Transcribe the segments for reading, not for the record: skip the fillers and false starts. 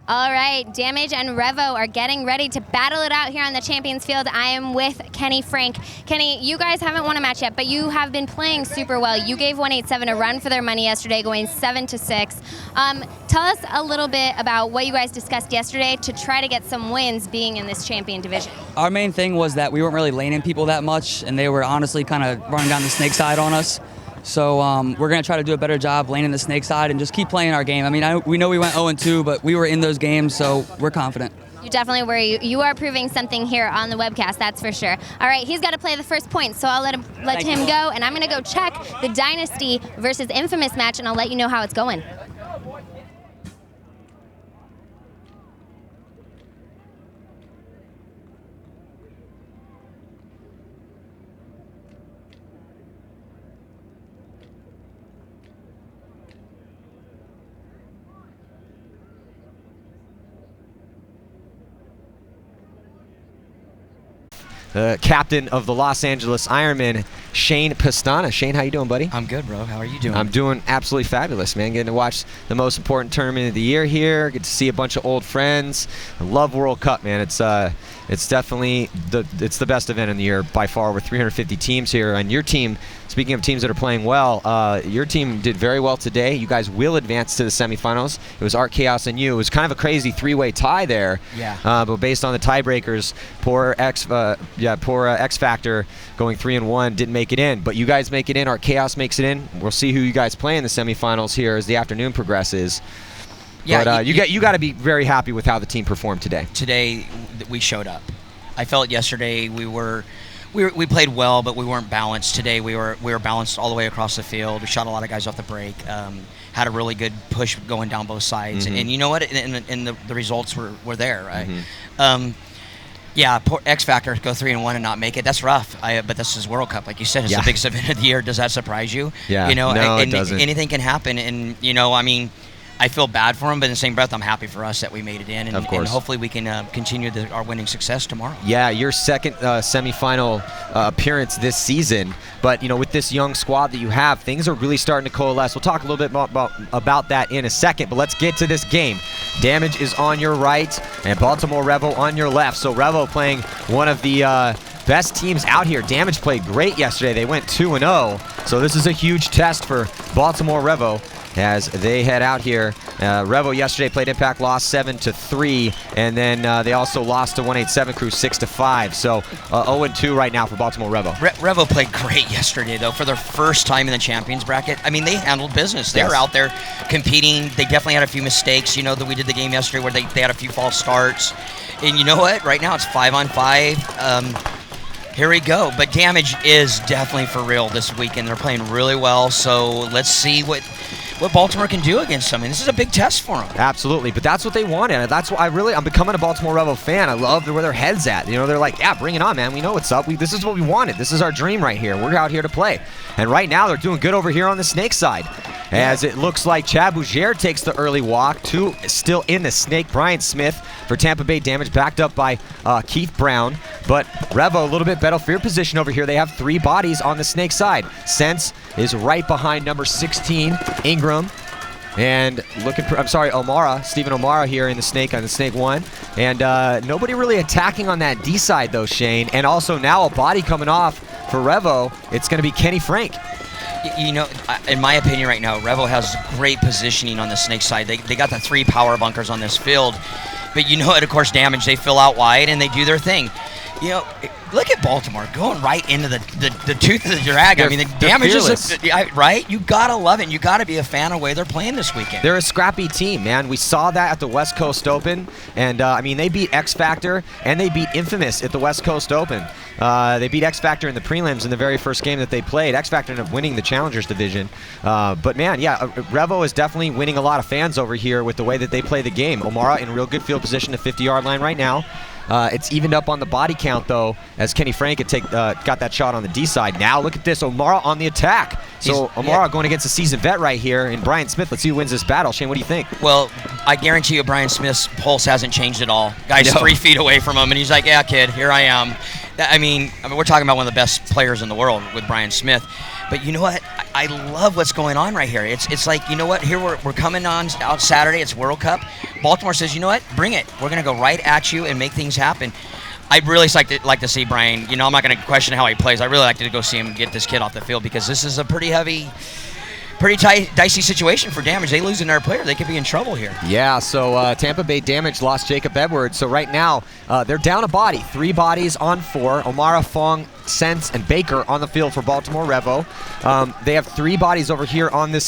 All right, Damage and Revo are getting ready to battle it out here on the Champions Field. I am with Kenny Frank. Kenny, you guys haven't won a match yet, but you have been playing super well. You gave 187 a run for their money yesterday, going 7-6. Tell us a little bit about what you guys discussed yesterday to try to get some wins being in this champion division. Our main thing was that we weren't really laning people that much, and they were honestly kind of running down the snake side on us. So we're going to try to do a better job laning the snake side and just keep playing our game. I mean, we know we went 0-2, but we were in those games, so we're confident. You definitely were. You are proving something here on the webcast, that's for sure. All right, he's got to play the first point, so I'll let him go, and I'm going to go check the Dynasty versus Infamous match, and I'll let you know how it's going. The captain of the Los Angeles Ironmen, Shane Pastana. Shane, how you doing, buddy? I'm good, bro. How are you doing? I'm doing absolutely fabulous, man. Getting to watch the most important tournament of the year here. Get to see a bunch of old friends. I love World Cup, man. It's definitely the best event in the year by far, with 350 teams here. And your team, speaking of teams that are playing well, your team did very well today. You guys will advance to the semifinals. It was Art, Chaos, and you. It was kind of a crazy three-way tie there. Yeah. But based on the tiebreakers, poor X Factor going 3-1 didn't make it in. But you guys make it in. Art, Chaos makes it in. We'll see who you guys play in the semifinals here as the afternoon progresses. Yeah, but you got to be very happy with how the team performed today. Today, we showed up. I felt yesterday we played well, but we weren't balanced. Today, we were balanced all the way across the field. We shot a lot of guys off the break. Had a really good push going down both sides, and you know what? And the results were there, right? Yeah, poor X Factor go 3-1 and not make it. That's rough. But this is World Cup, like you said. It's the biggest event of the year. Does that surprise you? Yeah. You know, no, it doesn't. Anything can happen, and you know, I mean, I feel bad for him, but in the same breath, I'm happy for us that we made it in, and hopefully we can continue our winning success tomorrow. Yeah, your second semifinal appearance this season, but you know, with this young squad that you have, things are really starting to coalesce. We'll talk a little bit about that in a second, but let's get to this game. Damage is on your right, and Baltimore Revo on your left. So Revo playing one of the best teams out here. Damage played great yesterday. They went 2-0, so this is a huge test for Baltimore Revo as they head out here. Revo yesterday played Impact, lost 7-3, and then they also lost to 187 Crew 6-5. So 0-2 right now for Baltimore Revo. Revo played great yesterday, though, for their first time in the champions bracket. I mean, they handled business. They were out there competing. They definitely had a few mistakes. You know that we did the game yesterday where they had a few false starts. And you know what? Right now it's 5-on-5. Here we go. But Damage is definitely for real this weekend. They're playing really well. So let's see what Baltimore can do against them. And this is a big test for them. Absolutely, but that's what they wanted. That's why I'm becoming a Baltimore Revo fan. I love where their head's at. You know, they're like, yeah, bring it on, man. We know what's up. This is what we wanted. This is our dream right here. We're out here to play. And right now, they're doing good over here on the snake side. As it looks like Chad Bougier takes the early walk. Two still in the snake. Brian Smith for Tampa Bay Damage, backed up by Keith Brown. But Revo, a little bit better field position over here. They have three bodies on the snake side. Sense is right behind number 16, Ingram. And O'Mara, Stephen O'Mara here in the snake on the snake one. And nobody really attacking on that D side though, Shane. And also now a body coming off for Revo. It's going to be Kenny Frank. You know, in my opinion right now, Revo has great positioning on the snake side. They got the three power bunkers on this field. But you know what, of course, Damage, they fill out wide and they do their thing. You know, look at Baltimore going right into the tooth of the dragon. I mean, the Damage is right. You gotta love it. And you gotta be a fan of the way they're playing this weekend. They're a scrappy team, man. We saw that at the West Coast Open, and I mean, they beat X Factor and they beat Infamous at the West Coast Open. They beat X Factor in the prelims in the very first game that they played. X Factor ended up winning the Challengers division. But man, yeah, Revo is definitely winning a lot of fans over here with the way that they play the game. O'Mara in real good field position, the 50-yard line right now. It's evened up on the body count, though, as Kenny Frank had got that shot on the D side. Now look at this, O'Mara on the attack. So O'Mara going against a seasoned vet right here, and Brian Smith. Let's see who wins this battle. Shane, what do you think? Well, I guarantee you Brian Smith's pulse hasn't changed at all. Guy's 3 feet away from him, and he's like, yeah, kid, here I am. I mean, we're talking about one of the best players in the world with Brian Smith. But you know what? I love what's going on right here. It's like, you know what? Here we're coming on out Saturday. It's World Cup. Baltimore says, you know what? Bring it. We're going to go right at you and make things happen. I'd really like to see Brian. You know, I'm not going to question how he plays. I really like to go see him get this kid off the field because this is a pretty dicey situation for Damage. They lose another player, they could be in trouble here. Yeah, so Tampa Bay Damage lost Jacob Edwards. So right now, they're down a body. 3 bodies on 4. O'Mara, Fong, Sense, and Baker on the field for Baltimore Revo. They have 3 bodies over here on this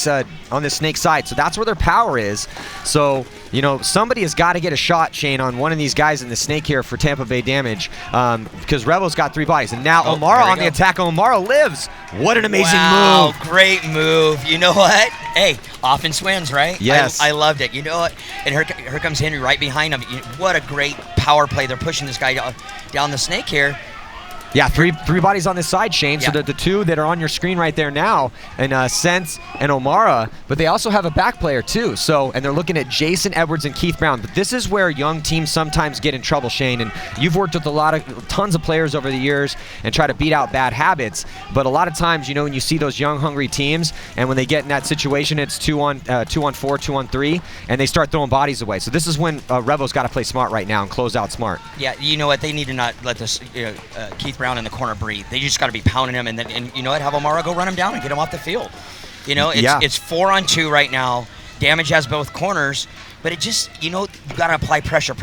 snake side. So that's where their power is. So, you know, somebody has got to get a shot, Shane, on one of these guys in the snake here for Tampa Bay Damage because Revo's got 3 bodies. And now O'Mara on the attack. O'Mara lives. What an amazing move. Great move. You know what? Hey, offense wins, right? Yes. I loved it. You know what? And here comes Henry right behind him. What a great power play. They're pushing this guy down the snake here. Yeah, three bodies on this side, Shane. Yeah. So the 2 that are on your screen right there now, and Sense and O'Mara, but they also have a back player too. So, and they're looking at Jason Edwards and Keith Brown. But this is where young teams sometimes get in trouble, Shane. And you've worked with tons of players over the years and try to beat out bad habits. But a lot of times, you know, when you see those young, hungry teams, and when they get in that situation, it's 2 on 4, 2 on 3, and they start throwing bodies away. So this is when Revo's got to play smart right now and close out smart. Yeah, you know what? They need to not let this Keith Brown in the corner breathe. They just got to be pounding him, and you know what? Have O'Mara go run him down and get him off the field. You know, it's 4 on 2 right now. Damage has both corners, but it just, you know, you got to apply pressure,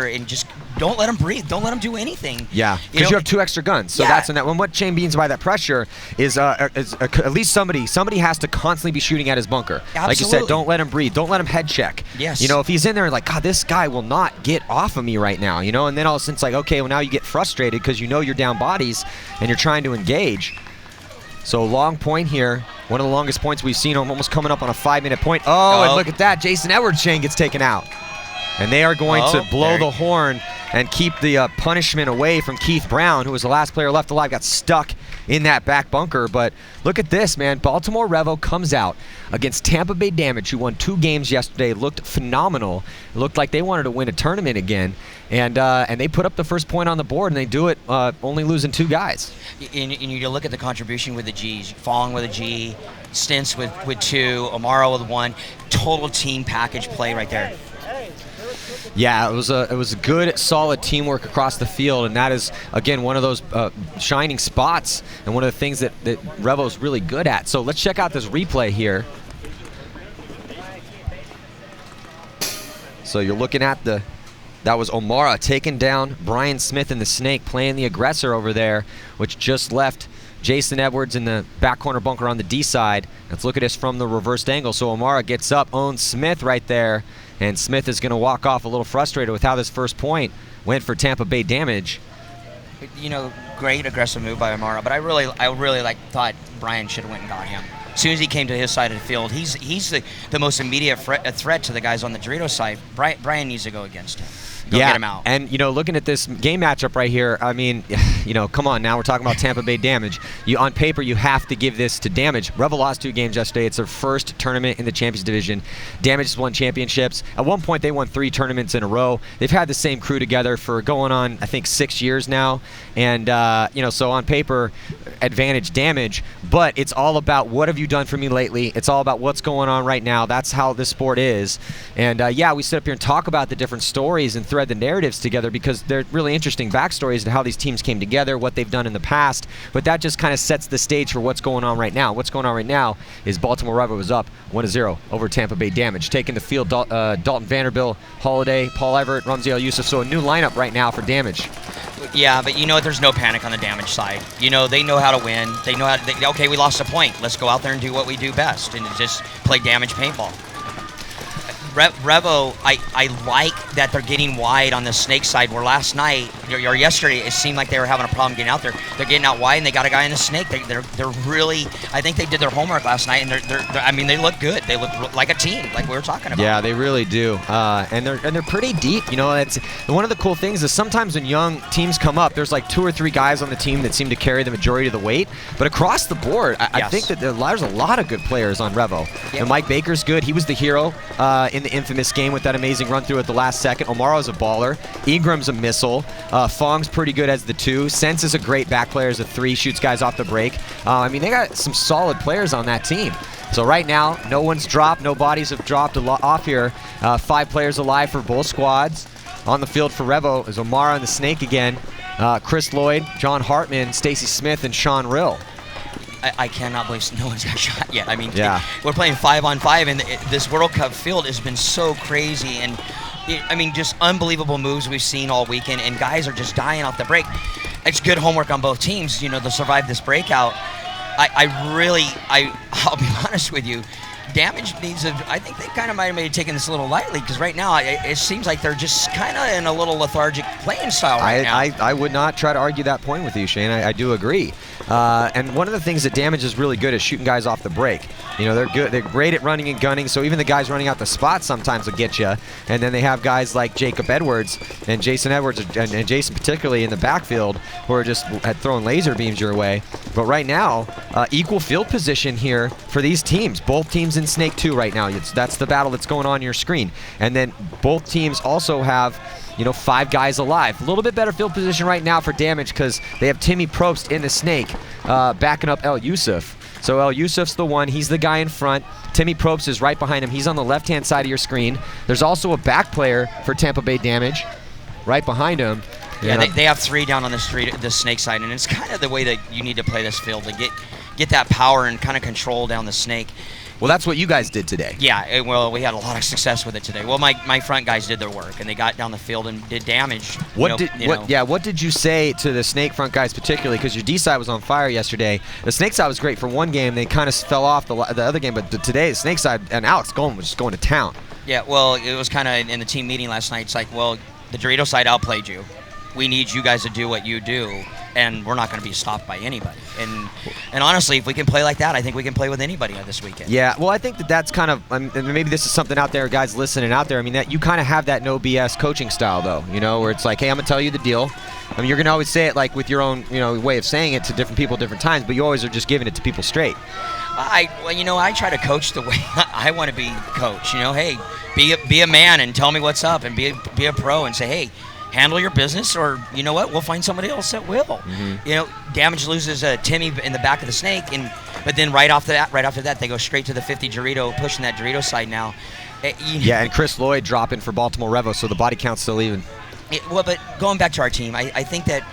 and just don't let him breathe. Don't let him do anything. Yeah, because you have 2 extra guns. So that's in that. When what Shane means by that pressure is at least somebody has to constantly be shooting at his bunker. Absolutely. Like you said, don't let him breathe. Don't let him head check. Yes. You know, if he's in there like, God, this guy will not get off of me right now, you know, and then all of a sudden it's like, okay, well now you get frustrated because you know you're down bodies and you're trying to engage. So long point here. One of the longest points we've seen, almost coming up on a 5-minute point. And look at that. Jason Edwards, Shane, gets taken out. And they are going to blow the horn and keep the punishment away from Keith Brown, who was the last player left alive, got stuck in that back bunker. But look at this, man. Baltimore Revo comes out against Tampa Bay Damage, who won 2 games yesterday, looked phenomenal. It looked like they wanted to win a tournament again. And they put up the first point on the board, and they do it only losing 2 guys. And you look at the contribution with the G's. Fong with a G, Stints with 2, O'Mara with 1. Total team package play right there. Yeah, it was a good, solid teamwork across the field, and that is, again, one of those shining spots and one of the things that Revo's really good at. So let's check out this replay here. So you're looking at that was O'Mara taking down Brian Smith in the snake, playing the aggressor over there, which just left Jason Edwards in the back corner bunker on the D side. Let's look at this from the reversed angle. So O'Mara gets up, owns Smith right there, and Smith is going to walk off a little frustrated with how this first point went for Tampa Bay Damage. You know, great aggressive move by O'Mara, but I really thought Brian should have went and got him. As soon as he came to his side of the field, he's the most immediate threat to the guys on the Dorito side. Brian needs to go against him. Get him out. And, you know, looking at this game matchup right here, I mean, you know, come on now. We're talking about Tampa Bay Damage. On paper, you have to give this to Damage. Revo lost 2 games yesterday. It's their first tournament in the Champions Division. Damage has won championships. At one point, they won 3 tournaments in a row. They've had the same crew together for going on, I think, 6 years now. And, you know, so on paper, advantage Damage. But it's all about what have you done for me lately. It's all about what's going on right now. That's how this sport is. And, yeah, we sit up here and talk about the different stories and thread the narratives together because they're really interesting backstories to how these teams came together, what they've done in the past, but that just kind of sets the stage for what's going on right now. What's going on right now is Baltimore Revo is up 1-0 over Tampa Bay Damage. Taking the field, Dalton Vanderbilt, Holiday, Paul Everett, Ramsey Al-Yusuf, so a new lineup right now for Damage. Yeah, but you know, there's no panic on the Damage side. You know, they know how to win. They know how okay, we lost a point. Let's go out there and do what we do best and just play Damage paintball. Revo, I like that they're getting wide on the snake side, where last night or yesterday it seemed like they were having a problem getting out there. They're getting out wide and they got a guy in the snake. They're really, I think they did their homework last night, and they're I mean, they look good. They look like a team, like we were talking about. Yeah, they really do, and they're pretty deep. You know, it's one of the cool things is sometimes when young teams come up, there's like 2 or 3 guys on the team that seem to carry the majority of the weight. But across the board, I think that there's a lot of good players on Revo. Yeah. And Mike Baker's good. He was the hero in the infamous game with that amazing run through at the last second. Omaro's a baller. Ingram's a missile. Fong's pretty good as the 2. Sense is a great back player as a 3, shoots guys off the break. I mean, they got some solid players on that team. So right now, no one's dropped. No bodies have dropped off here. 5 players alive for both squads. On the field for Revo is Omara and the Snake again. Chris Lloyd, John Hartman, Stacy Smith, and Sean Rill. I cannot believe no one's got shot yet. I mean, yeah. We're playing 5-on-5, and this World Cup field has been so crazy. And, I mean, just unbelievable moves we've seen all weekend, and guys are just dying off the break. It's good homework on both teams, you know, to survive this breakout. I'll be honest with you, Damage needs I think they kind of might have taken this a little lightly, because right now it seems like they're just kind of in a little lethargic playing style right now. I would not try to argue that point with you, Shane. I do agree. And one of the things that Damage is really good is shooting guys off the break. You know, they're good. They're great at running and gunning, so even the guys running out the spot sometimes will get you. And then they have guys like Jacob Edwards and Jason Edwards, and Jason particularly in the backfield, who are just throwing laser beams your way. But right now, equal field position here for these teams. Both teams in Snake 2 right now. That's the battle that's going on your screen. And then both teams also have, you know, 5 guys alive. A little bit better field position right now for Damage because they have Timmy Probst in the Snake backing up El Yusuf. So El Yusuf's the one. He's the guy in front. Timmy Probst is right behind him. He's on the left-hand side of your screen. There's also a back player for Tampa Bay Damage right behind him. Yeah, they have 3 down on the Snake side, and it's kind of the way that you need to play this field to get that power and kind of control down the Snake. Well, that's what you guys did today. Yeah, well, we had a lot of success with it today. Well, my front guys did their work, and they got down the field and did damage. What did you say to the Snake front guys particularly? Because your D side was on fire yesterday. The Snake side was great for one game. They kind of fell off the other game, but today the Snake side and Alex Golden was just going to town. Yeah, well, it was kind of in the team meeting last night. It's like, well, the Dorito side outplayed you. We need you guys to do what you do, and we're not going to be stopped by anybody. And honestly, if we can play like that, I think we can play with anybody this weekend. Yeah, well, I think that's kind of, and maybe this is something out there, guys listening out there. I mean, that you kind of have that no BS coaching style, though. You know, where it's like, hey, I'm gonna tell you the deal. I mean, you're gonna always say it like with your own, you know, way of saying it to different people, different times, but you always are just giving it to people straight. I try to coach the way I want to be coached. You know, hey, be a man and tell me what's up, and be a pro and say, hey, handle your business, or you know what, we'll find somebody else that will. Mm-hmm. You know, Damage loses Timmy in the back of the Snake, but then right after that, they go straight to the 50 Dorito, pushing that Dorito side now. Yeah, and Chris Lloyd dropping for Baltimore Revo, so the body count's still even. But going back to our team, I think that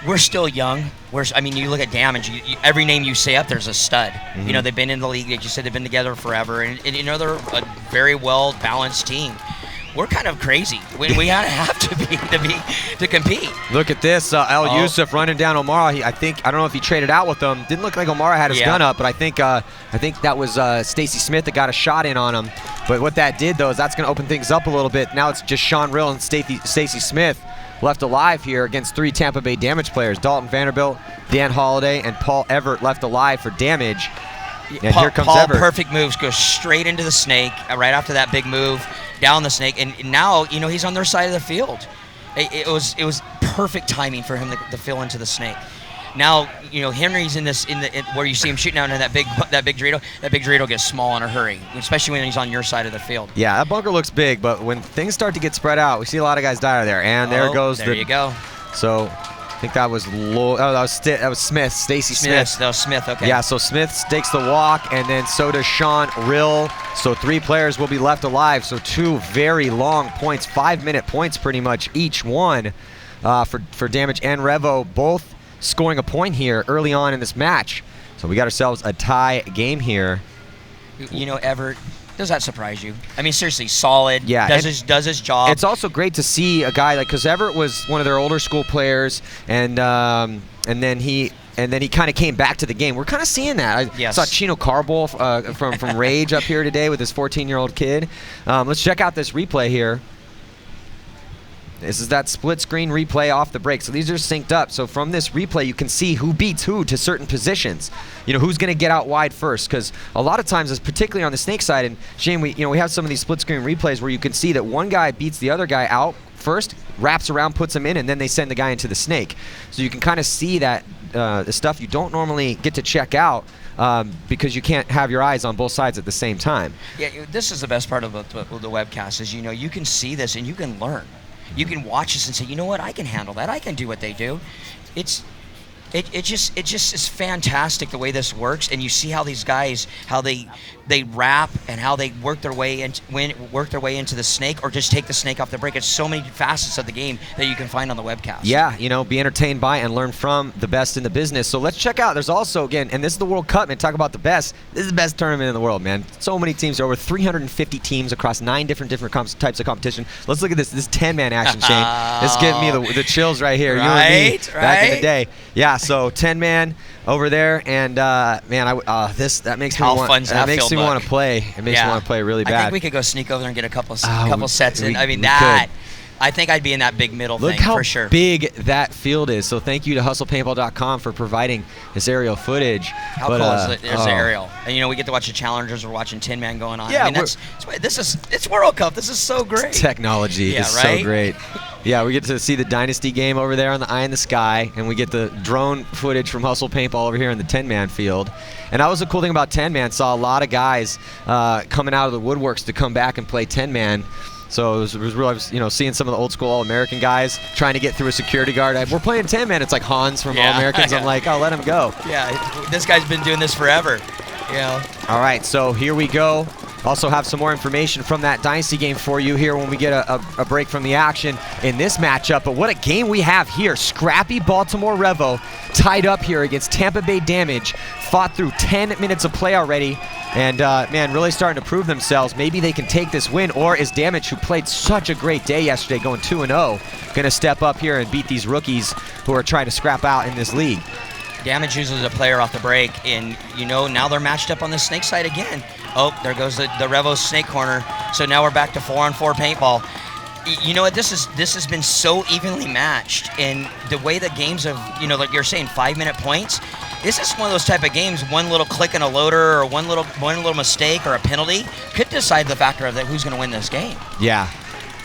we're still young. You look at Damage. Every name you say up there's a stud. Mm-hmm. You know, they've been in the league. Like you said, they've been together forever, and you know they're a very well balanced team. We're kind of crazy. We have to be to compete. Look at this, El Yusuf running down Omara. I don't know if he traded out with them. Didn't look like Omara had his gun up, but I think that was Stacy Smith that got a shot in on him. But what that did though is that's going to open things up a little bit. Now it's just Sean Rill and Stacy Smith left alive here against 3 Tampa Bay Damage players: Dalton Vanderbilt, Dan Holiday, and Paul Everett left alive for Damage. And here comes Everett. Perfect moves, goes straight into the Snake right after that big move. Down the Snake, and now you know he's on their side of the field. It was perfect timing for him to fill into the Snake. Now you know Henry's in where you see him shooting out into that big Dorito. That big Dorito gets small in a hurry, especially when he's on your side of the field. Yeah, that bunker looks big, but when things start to get spread out, we see a lot of guys die there. And there goes there you go. So I think that was that was Smith, Stacy Smith. That was Smith, okay. Yeah, so Smith takes the walk, and then so does Sean Rill. So 3 players will be left alive. So 2 very long points, 5-minute points pretty much each one for Damage and Revo, both scoring a point here early on in this match. So we got ourselves a tie game here. You know, Everett, does that surprise you? I mean, seriously, solid. Yeah, does his job. It's also great to see a guy like, because Everett was one of their older school players, and then he kind of came back to the game. We're kind of seeing that. I saw Chino Carbol from Rage up here today with his 14-year-old kid. Let's check out this replay here. This is that split screen replay off the break. So these are synced up. So from this replay, you can see who beats who to certain positions. You know, who's going to get out wide first. Because a lot of times, particularly on the Snake side, and Shane, we have some of these split screen replays where you can see that one guy beats the other guy out first, wraps around, puts him in, and then they send the guy into the Snake. So you can kind of see that stuff you don't normally get to check out because you can't have your eyes on both sides at the same time. Yeah, this is the best part of the webcast is, you can see this and you can learn. You can watch this and say, you know what, I can handle that. I can do what they do. It just is fantastic the way this works, and you see how these guys, how they wrap and how they work their way into the snake, or just take the snake off the break. It's so many facets of the game that you can find on the webcast. Yeah, be entertained by and learn from the best in the business. So let's check out. There's also, again, and this is the World Cup, man. Talk about the best. This is the best tournament in the world, man. So many teams, over 350 teams across 9 different types of competition. Let's look at this. This 10-man action, Shane. This is giving me the chills right here. Right, you and me back in the right. day. Yeah. So 10-man over there, and man, that makes me want to play. It makes me want to play really bad. I think we could go sneak over there and get a couple sets in. I mean, I think I'd be in that big middle thing for sure. Look how big that field is. So thank you to hustlepaintball.com for providing this aerial footage. How cool is it? There's the aerial. And we get to watch the challengers. We're watching 10-man going on. Yeah, I mean, it's World Cup. This is so great. Technology is so great. Yeah, we get to see the Dynasty game over there on the Eye in the Sky, and we get the drone footage from Hustle Paintball over here in the 10-man field. And that was the cool thing about 10-man. Saw a lot of guys coming out of the woodworks to come back and play 10-man. So it was real, seeing some of the old school All-American guys trying to get through a security guard. We're playing 10-man. It's like Hans from All-Americans. I'm like, oh, let him go. Yeah, this guy's been doing this forever. All right, so here we go. Also have some more information from that Dynasty game for you here when we get a break from the action in this matchup. But what a game we have here. Scrappy Baltimore Revo tied up here against Tampa Bay Damage. Fought through 10 minutes of play already. And, man, really starting to prove themselves. Maybe they can take this win. Or is Damage, who played such a great day yesterday, going 2-0, going to step up here and beat these rookies who are trying to scrap out in this league? Damage uses a player off the break, and now they're matched up on the snake side again. Oh, there goes the Revo snake corner. So now we're back to 4-on-4 paintball. You know what? This has been so evenly matched, and the way the games have, like you're saying, 5-minute points. This is one of those type of games. One little click in a loader, or one little mistake, or a penalty could decide the factor of who's going to win this game. Yeah.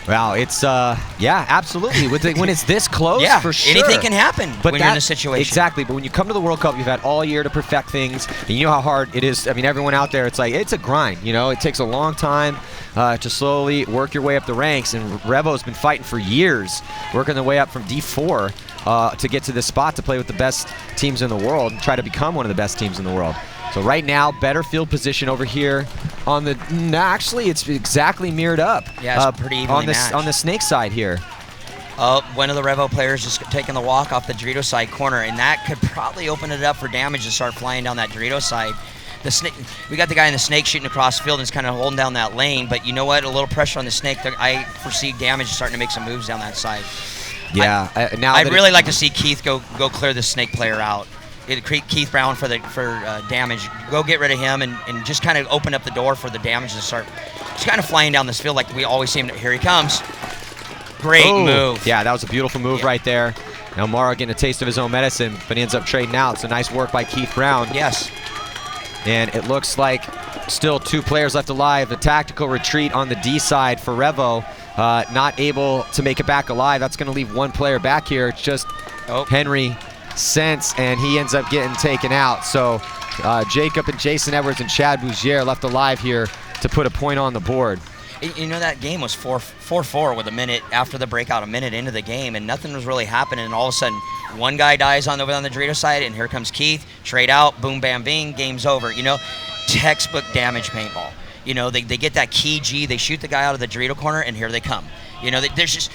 Wow, it's absolutely. When it's this close, for sure. Anything can happen when you're in a situation. Exactly, but when you come to the World Cup, you've had all year to perfect things, and you know how hard it is. I mean, everyone out there, it's a grind. It takes a long time to slowly work your way up the ranks, and Revo's been fighting for years, working their way up from D4 to get to this spot to play with the best teams in the world and try to become one of the best teams in the world. So right now, better field position over here on the. Actually, it's exactly mirrored up. Yeah, it's pretty evenly matched. On the snake side here. One of the Revo players just taking the walk off the Dorito side corner, and that could probably open it up for Damage to start flying down that Dorito side. The snake, we got the guy in the snake shooting across field and is kind of holding down that lane, but you know what? A little pressure on the snake. I foresee Damage starting to make some moves down that side. Yeah. I'd really like to see Keith go clear the snake player out. Keith Brown for Damage. Go get rid of him and just kind of open up the door for the Damage to start just kind of flying down this field like we always seem to. Here he comes. Great move. Yeah, that was a beautiful move right there. Now Mara getting a taste of his own medicine, but he ends up trading out. So nice work by Keith Brown. Yes. And it looks like still 2 players left alive. A tactical retreat on the D side for Revo. Not able to make it back alive. That's going to leave 1 player back here. It's just Henry Sense, and he ends up getting taken out. So Jacob and Jason Edwards and Chad Bougier left alive here to put a point on the board. That game was 4-4 with a minute after the breakout, a minute into the game, and nothing was really happening. And all of a sudden, one guy dies over on the Dorito side, and here comes Keith. Trade out, boom, bam, bing, game's over. Textbook Damage paintball. They get that key G, they shoot the guy out of the Dorito corner, and here they come. There's just.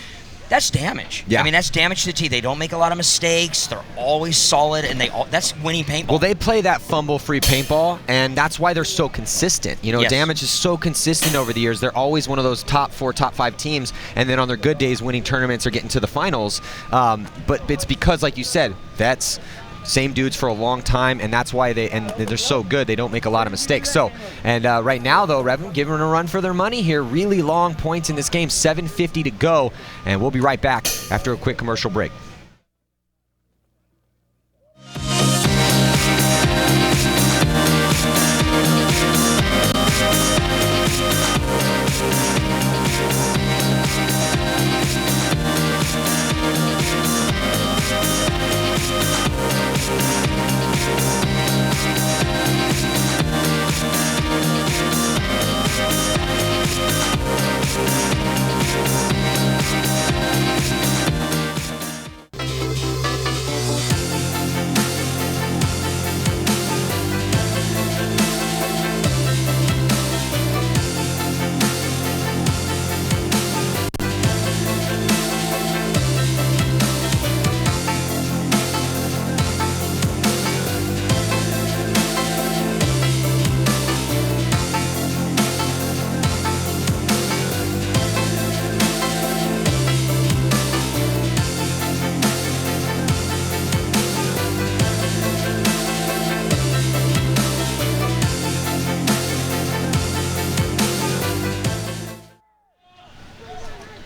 That's Damage. Yeah. I mean, that's Damage to the T. They don't make a lot of mistakes. They're always solid, and that's winning paintball. Well, they play that fumble-free paintball, and that's why they're so consistent. Yes. Damage is so consistent over the years. They're always one of those top 4, top 5 teams, and then on their good days, winning tournaments or getting to the finals. But it's because, like you said, that's same dudes for a long time, and that's why they're so good. They don't make a lot of mistakes. So, and right now though, Revo giving a run for their money here. Really long points in this game, 7:50 to go, and we'll be right back after a quick commercial break.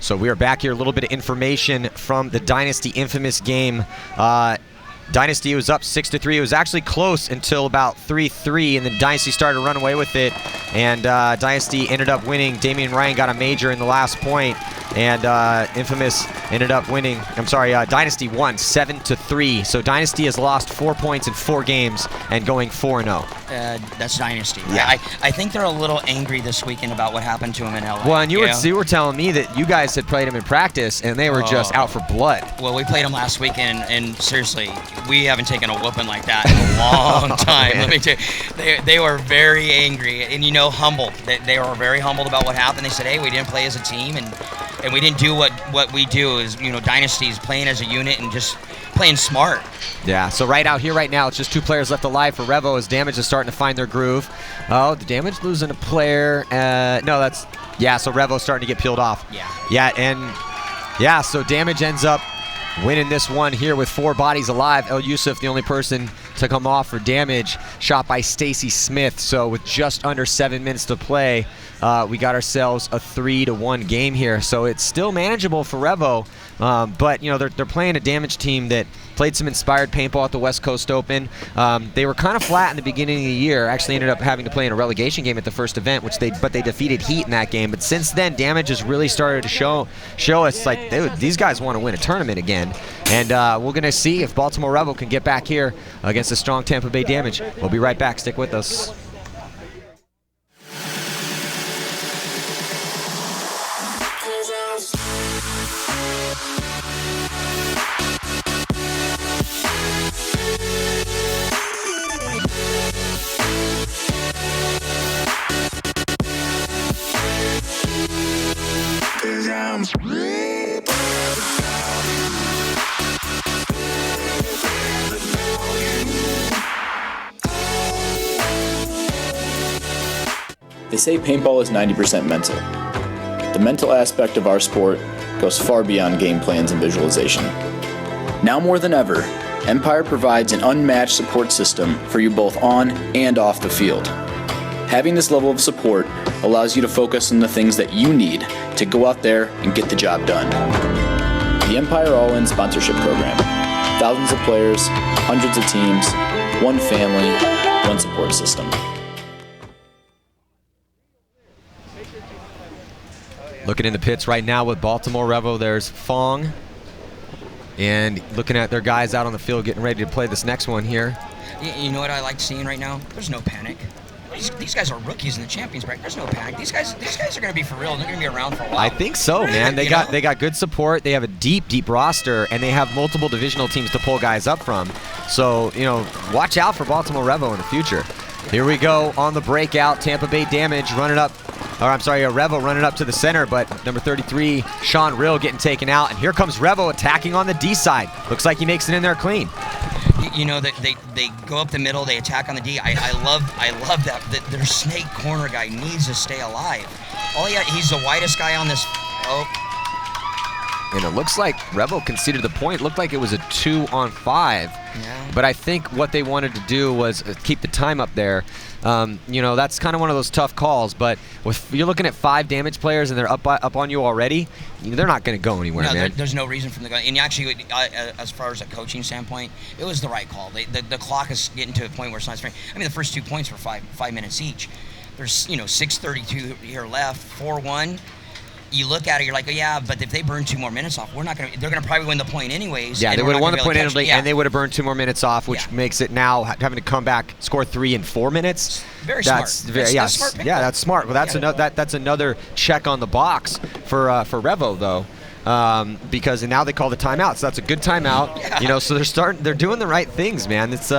So we are back here. A little bit of information from the Dynasty infamous game. Dynasty was up 6-3. It was actually close until about 3-3, and then Dynasty started to run away with it. And Dynasty ended up winning. Damian Ryan got a major in the last point, and Infamous ended up winning. I'm sorry, Dynasty won 7-3. So Dynasty has lost 4 points in 4 games and going 4-0. That's Dynasty. Yeah. I think they're a little angry this weekend about what happened to them in LA. Well, and you were telling me that you guys had played them in practice, and they were just out for blood. Well, we played them last weekend, and seriously, we haven't taken a whooping like that in a long time. Let me tell you, they were very angry and, humbled. They were very humbled about what happened. They said, hey, we didn't play as a team, and we didn't do what we do is, Dynasties playing as a unit and just playing smart. Yeah, so right out here right now, it's just 2 players left alive for Revo as Damage is starting to find their groove. Oh, the Damage losing a player. So Revo's starting to get peeled off. So Damage ends up winning this one here with 4 bodies alive. El Yusuf, the only person to come off for Damage, shot by Stacy Smith. So with just under 7 minutes to play, we got ourselves a 3-1 game here. So it's still manageable for Revo, but they're playing a Damage team that played some inspired paintball at the West Coast Open. They were kind of flat in the beginning of the year. Actually ended up having to play in a relegation game at the first event, but they defeated Heat in that game. But since then, Damage has really started to show us like these guys want to win a tournament again. And we're gonna see if Baltimore Revo can get back here against a strong Tampa Bay Damage. We'll be right back. Stick with us. They say paintball is 90% mental. The mental aspect of our sport goes far beyond game plans and visualization. Now more than ever, Empire provides an unmatched support system for you both on and off the field. Having this level of support allows you to focus on the things that you need to go out there and get the job done. The Empire All-In Sponsorship Program. Thousands of players, hundreds of teams, one family, one support system. Looking in the pits right now with Baltimore Revo, there's Fong. And looking at their guys out on the field getting ready to play this next one here. You know what I like seeing right now? There's no panic. These guys are rookies in the Champions bracket. There's no panic. These guys are going to be for real. They're going to be around for a while. I think so, man. They got good support. They have a deep roster, and they have multiple divisional teams to pull guys up from. So, watch out for Baltimore Revo in the future. Here we go on the breakout. Tampa Bay Damage running up. Revo running up to the center, but number 33, Sean Rill getting taken out. And here comes Revo attacking on the D side. Looks like he makes it in there clean. They go up the middle, they attack on the D. I love that. Their snake corner guy needs to stay alive. He's the widest guy on this. And it looks like Revo conceded the point. It looked like it was a 2-on-5. Yeah. But I think what they wanted to do was keep the time up there. That's kind of one of those tough calls. But if you're looking at 5 Damage players and they're up on you already, they're not going to go anywhere, man. There's no reason for them to go. And actually, as far as a coaching standpoint, it was the right call. The clock is getting to a point where it's not. The first 2 points were 5 minutes each. There's 6:32 here left, 4-1. You look at it, you're like, oh, yeah, but if they burn 2 more minutes off, they're going to probably win the point anyways. Yeah, they would have won the point anyway, and they would have burned 2 more minutes off, which makes it now having to come back, score 3 in 4 minutes. Very smart. That's smart pick. Yeah, that's smart. Well, that's another check on the box for Revo though. Because now they call the timeout, so that's a good timeout. Yeah. So they're doing the right things, man. It's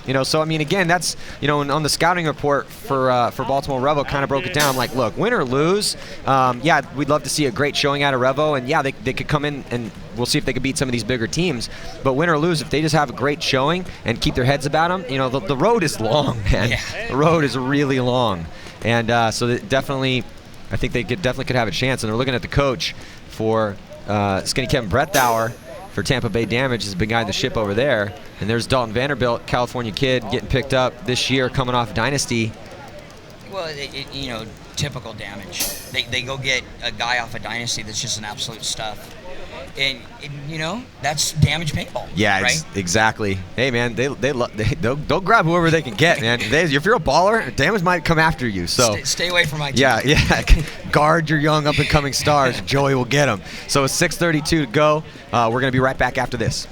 again, that's, on the scouting report for Baltimore Revo kind of broke it down. Like, look, win or lose, we'd love to see a great showing out of Revo, and they could come in and we'll see if they can beat some of these bigger teams. But win or lose, if they just have a great showing and keep their heads about them, the road is long, man. Yeah. The road is really long, and so I think they definitely could have a chance. And they're looking at the coach for Skinny Kevin Brettauer for Tampa Bay Damage has been guiding the ship over there. And there's Dalton Vanderbilt, California kid, getting picked up this year, coming off Dynasty. Well, typical Damage. They go get a guy off a Dynasty that's just an absolute stuff. And you know, that's Damage paintball. Yeah, right? Exactly. Hey, man, they'll grab whoever they can get, man. If you're a baller, Damage might come after you. So stay away from my team. Yeah. Guard your young up-and-coming stars. Joey will get them. So it's 6:32 to go. We're going to be right back after this.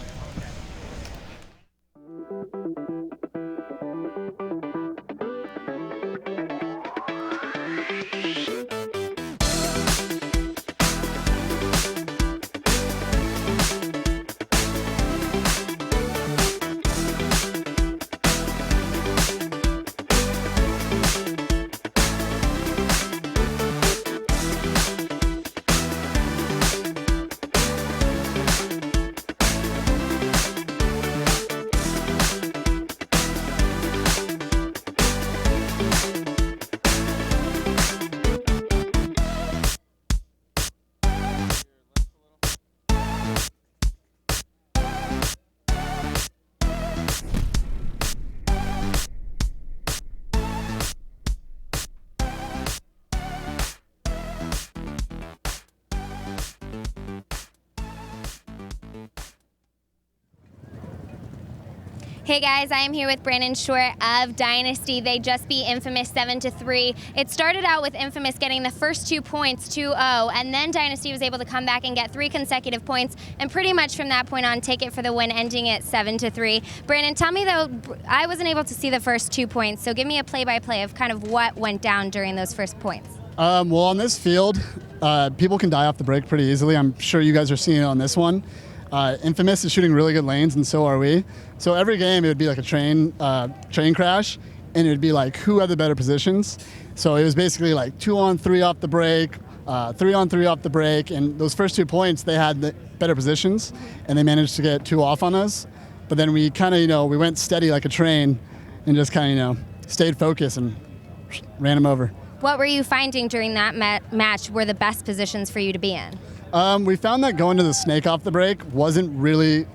Hey guys, I am here with Brandon Short of Dynasty. They just beat Infamous 7-3. It started out with Infamous getting the first 2 points, 2-0, and then Dynasty was able to come back and get 3 consecutive points, and pretty much from that point on, take it for the win, ending it 7-3. Brandon, tell me though, I wasn't able to see the first 2 points, so give me a play-by-play of kind of what went down during those first points. Well, on this field, people can die off the break pretty easily. I'm sure you guys are seeing it on this one. Infamous is shooting really good lanes, and so are we. So every game it would be like a train crash, and it would be like who had the better positions. So it was basically like 2-on-3 off the break, 3-on-3 off the break, and those first 2 points they had the better positions, and they managed to get 2 off on us. But then we kind of we went steady like a train, and just kind of stayed focused and ran them over. What were you finding during that match were the best positions for you to be in? We found that going to the snake off the break wasn't really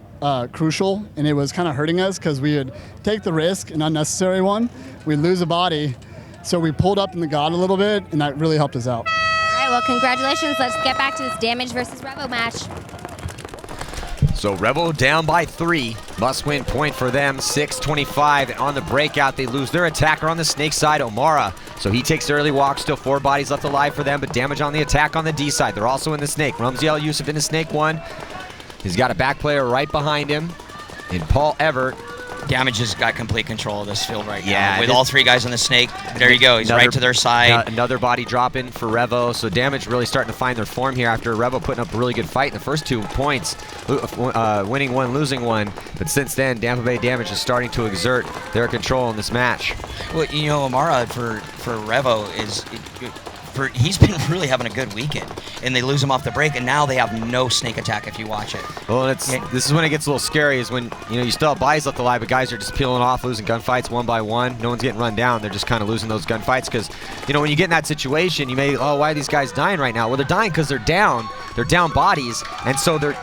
crucial, and it was kind of hurting us because we would take the risk, an unnecessary one. We'd lose a body, so we pulled up in the God a little bit, and that really helped us out. All right, well, congratulations. Let's get back to this Damage versus Revo match. So Revo down by 3. Must-win point for them, 6:25. On the breakout, they lose their attacker on the snake side, Omara. So he takes the early walk, still 4 bodies left alive for them, but Damage on the attack on the D side. They're also in the snake. Rumsey Al Yusuf in the snake 1. He's got a back player right behind him in Paul Everett. Damage has got complete control of this field right now. With all 3 guys on the snake, there you go. He's right to their side. Another body drop in for Revo. So Damage really starting to find their form here after Revo putting up a really good fight in the first 2 points, winning 1, losing 1. But since then, Tampa Bay Damage is starting to exert their control in this match. Well, you know, Amara for Revo is... he's been really having a good weekend, and they lose him off the break, and now they have no snake attack if you watch it. Well, this is when it gets a little scary, is when you still have bodies left alive, but guys are just peeling off, losing gunfights 1 by 1. No one's getting run down. They're just kind of losing those gunfights because, when you get in that situation, you may, why are these guys dying right now? Well, they're dying because they're down. They're down bodies, and so they're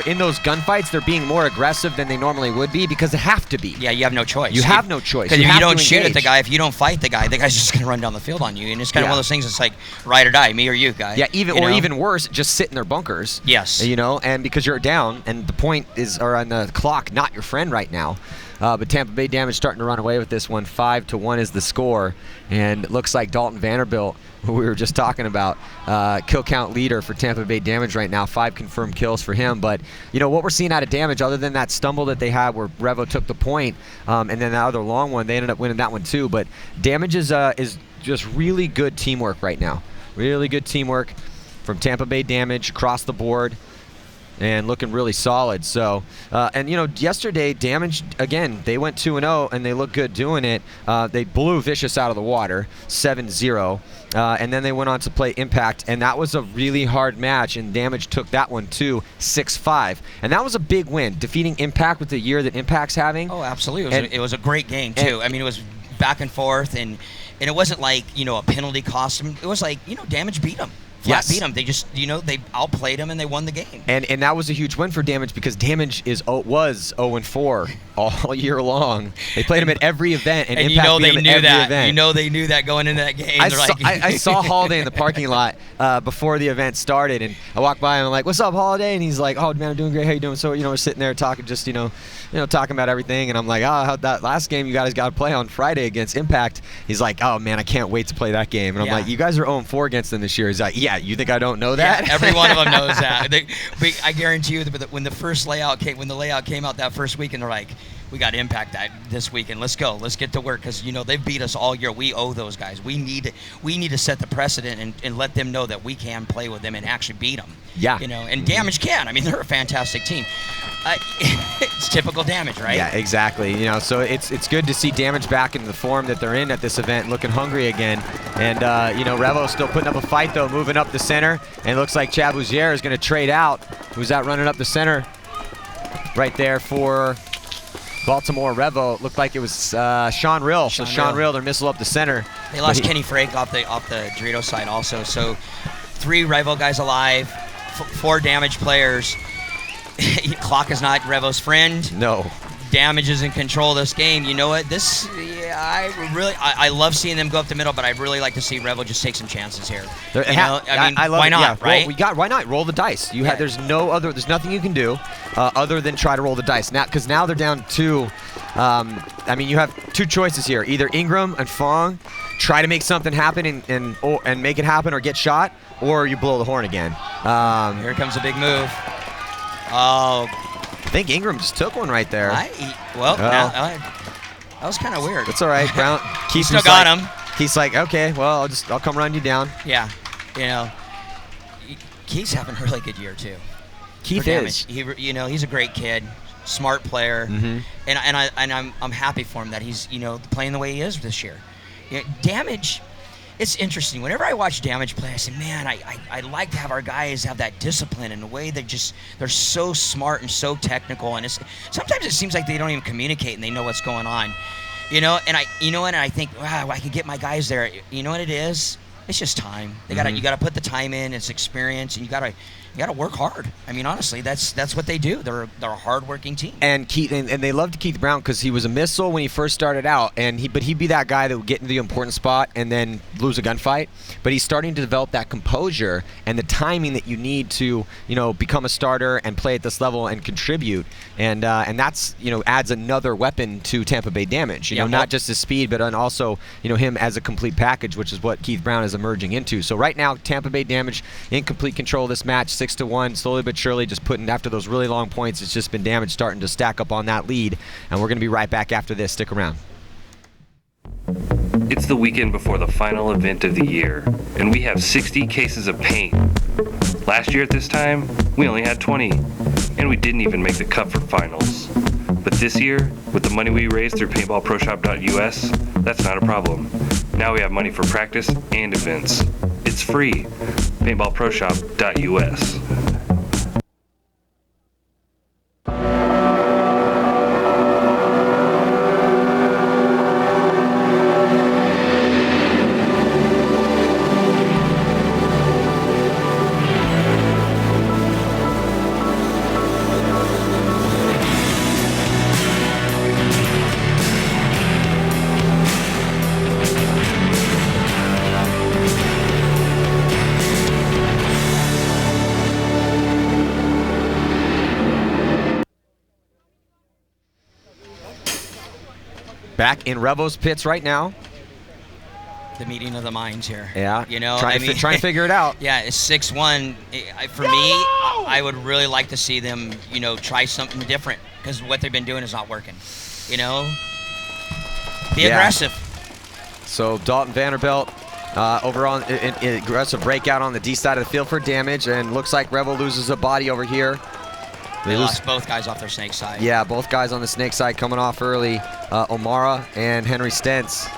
in those gunfights. They're being more aggressive than they normally would be because they have to be. Yeah, you have no choice. You have no choice. Because if you don't shoot at the guy, if you don't fight the guy's just going to run down the field on you, and it's kind of one of those things. It's like ride or die, me or you, guy. Yeah, even worse, just sit in their bunkers. Yes. And because you're down, and the point is, or on the clock, not your friend right now. But Tampa Bay Damage starting to run away with this one. 5-1 is the score, and it looks like Dalton Vanderbilt, who we were just talking about, kill count leader for Tampa Bay Damage right now. 5 confirmed kills for him. But what we're seeing out of Damage, other than that stumble that they had where Revo took the point, and then that other long one, they ended up winning that one too. But Damage is just really good teamwork right now. Really good teamwork from Tampa Bay Damage across the board, and looking really solid. So, yesterday Damage, again, they went 2-0, and they looked good doing it. They blew Vicious out of the water, 7-0, and then they went on to play Impact, and that was a really hard match, and Damage took that one too, 6-5. And that was a big win, defeating Impact with the year that Impact's having. Oh, absolutely. It was a great game, too. It was back and forth, and it wasn't like, a penalty cost him. It was like, Damage beat him. flat beat them. They just, they outplayed them and they won the game. And that was a huge win for Damage because Damage was 0-4 all year long. They played him at every event, and Impact beat him at every event. They knew that going into that game. I saw Holiday in the parking lot before the event started, and I walked by and I'm like, "What's up, Holiday?" And he's like, "Oh man, I'm doing great. How you doing?" So we're sitting there talking, just talking about everything, and I'm like, "Oh, that last game you guys got to play on Friday against Impact." He's like, "Oh man, I can't wait to play that game." And I'm like, "You guys are 0-4 against them this year." He's like, "Yeah, you think I don't know that?" Yeah, every one of them knows that. I guarantee you that when the layout came out that first week, and they're like, "We got Impact this weekend. Let's go. Let's get to work," because they've beat us all year. We owe those guys. We need to set the precedent and let them know that we can play with them and actually beat them. Yeah. And Damage can. I mean, they're a fantastic team. It's typical Damage, right? Yeah, exactly. So it's good to see Damage back in the form that they're in at this event, looking hungry again. And Revo still putting up a fight though, moving up the center, and it looks like Chad Bouzier is going to trade out. Who's out running up the center? Right there for Baltimore Revo. It looked like it was Sean Rill. So Sean Rill, their missile up the center. They lost Kenny Frank off the Dorito side also. So 3 Revo guys alive, 4 Damage players. Clock is not Revo's friend. No. Damage is in control of this game. You know what? I love seeing them go up the middle, but I'd really like to see Revo just take some chances here. I love why it. not, Yeah. right? Why not roll the dice? There's nothing you can do other than try to roll the dice now, because now they're down 2. You have 2 choices here: either Ingram and Fong try to make something happen and make it happen or get shot, or you blow the horn again. Here comes a big move. Oh. I think Ingram just took one right there. That was kind of weird. It's all right. Brown. Keith still got him. He's like, okay, well, I'll come run you down. Yeah, Keith's having a really good year too. Keith is. He's a great kid, smart player, and I'm happy for him that he's playing the way he is this year. Damage. It's interesting. Whenever I watch Damage play, I say, man, I like to have our guys have that discipline and the way they're so smart and so technical. And sometimes it seems like they don't even communicate and they know what's going on. And I think, wow, I could get my guys there. You know what it is? It's just time. You gotta put the time in. It's experience, and you gotta work hard. I mean, honestly, that's what they do. They're a hard-working team. And Keith, and they loved Keith Brown because he was a missile when he first started out, but he'd be that guy that would get into the important spot and then lose a gunfight. But he's starting to develop that composure and the timing that you need to become a starter and play at this level and contribute. And that's adds another weapon to Tampa Bay Damage. Not just his speed, but also him as a complete package, which is what Keith Brown is emerging into. So right now, Tampa Bay Damage in complete control of this match, 6-1, slowly but surely, just putting after those really long points. It's just been Damage starting to stack up on that lead, and we're going to be right back after this. Stick around. It's the weekend before the final event of the year, and we have 60 cases of paint. Last year at this time, we only had 20, and we didn't even make the cut for finals. But this year, with the money we raised through paintballproshop.us, that's not a problem. Now we have money for practice and events. It's free. paintballproshop.us. Back in Revo's pits right now. The meeting of the minds here. Yeah. Trying to figure it out. Yeah, it's 6-1. For me, I would really like to see them, try something different because what they've been doing is not working. Be aggressive. So Dalton Vanderbilt over on an aggressive breakout on the D side of the field for Damage, and looks like Revo loses a body over here. They lost both guys off their snake side. Yeah, both guys on the snake side coming off early. O'Mara and Henry Sense.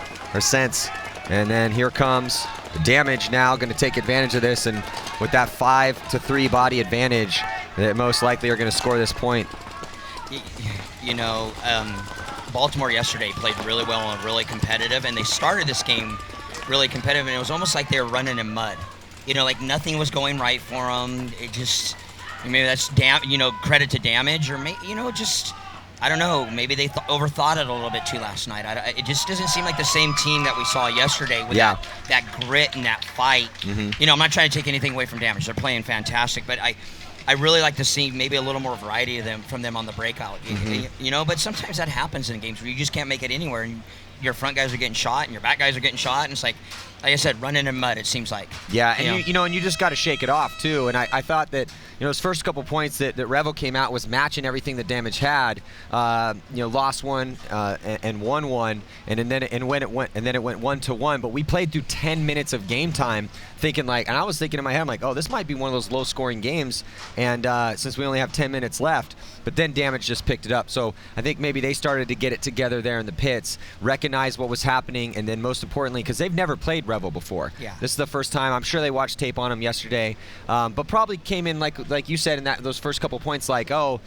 And then here comes the Damage now, going to take advantage of this, and with that 5-3 body advantage, they most likely are going to score this point. Baltimore yesterday played really well and really competitive, and they started this game really competitive, and it was almost like they were running in mud. like nothing was going right for them. It just, maybe that's credit to damage, or just, I don't know, maybe they overthought it a little bit too last night. It just doesn't seem like the same team that we saw yesterday with that grit and that fight. I'm not trying to take anything away from damage. They're playing fantastic, but I really like to see maybe a little more variety from them on the breakout. But sometimes that happens in games where you just can't make it anywhere, and your front guys are getting shot and your back guys are getting shot, and it's like I said, running in mud, it seems like. Yeah, and and you just got to shake it off too. And I thought that those first couple points that Revo came out was matching everything that Damage had. Lost one and won one, and then it went 1-1. But we played through 10 minutes of game time, and I was thinking in my head, I'm like, oh, this might be one of those low-scoring games, and since we only have 10 minutes left. But then Damage just picked it up. So I think maybe they started to get it together there in the pits, recognize what was happening, and then most importantly, because they've never played Revo before. Yeah. This is the first time. I'm sure they watched tape on him yesterday, but probably came in like you said in those first couple points, like, oh,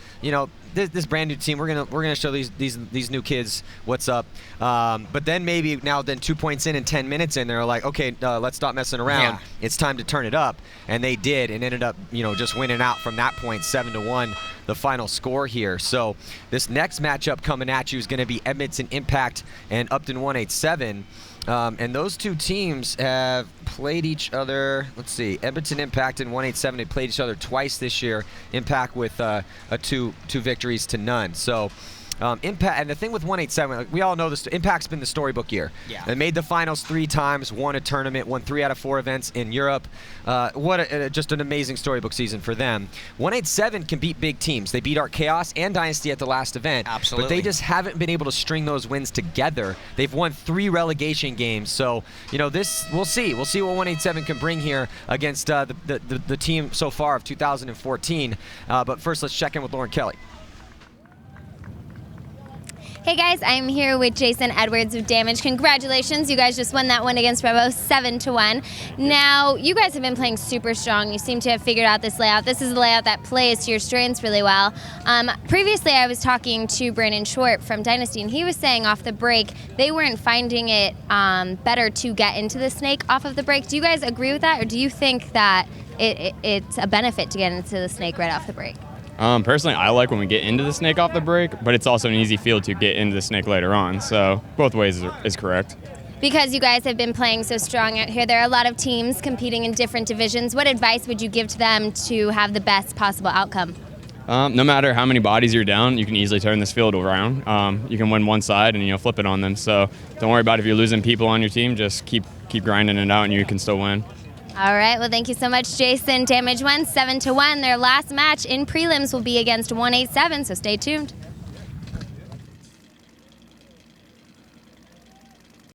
this brand new team, we're gonna show these new kids what's up. But then maybe now 2 points in and 10 minutes in, they're like, okay, let's stop messing around. Yeah. It's time to turn it up, and they did, and ended up just winning out from that point, 7-1, the final score here. So this next matchup coming at you is going to be Edmonton Impact and Upton 187. And those two teams have played each other. Let's see, Edmonton Impact and 187 have played each other twice this year. Impact with two victories to none. So Impact, and the thing with 187, we all know this, Impact's been the storybook year. Yeah. They made the finals 3 times, won a tournament, won 3 out of 4 events in Europe. Just an amazing storybook season for them. 187 can beat big teams. They beat Art Chaos and Dynasty at the last event. Absolutely. But they just haven't been able to string those wins together. They've won 3 relegation games. So, this, we'll see. We'll see what 187 can bring here against the team so far of 2014. But first, let's check in with Lauren Kelly. Hey guys, I'm here with Jason Edwards of Damage. Congratulations, you guys just won that one against Revo, 7-1. Now, you guys have been playing super strong. You seem to have figured out this layout. This is a layout that plays to your strengths really well. Previously, I was talking to Brandon Short from Dynasty, and he was saying off the break, they weren't finding it better to get into the snake off of the break. Do you guys agree with that, or do you think that it's a benefit to get into the snake right off the break? Personally, I like when we get into the snake off the break, but it's also an easy field to get into the snake later on. So both ways is correct. Because you guys have been playing so strong out here, there are a lot of teams competing in different divisions. What advice would you give to them to have the best possible outcome? No matter how many bodies you're down, you can easily turn this field around. You can win one side and flip it on them. So don't worry about if you're losing people on your team. Just keep grinding it out, and you can still win. All right, well, thank you so much, Jason. Damage won 7-1. Their last match in prelims will be against 187, so stay tuned.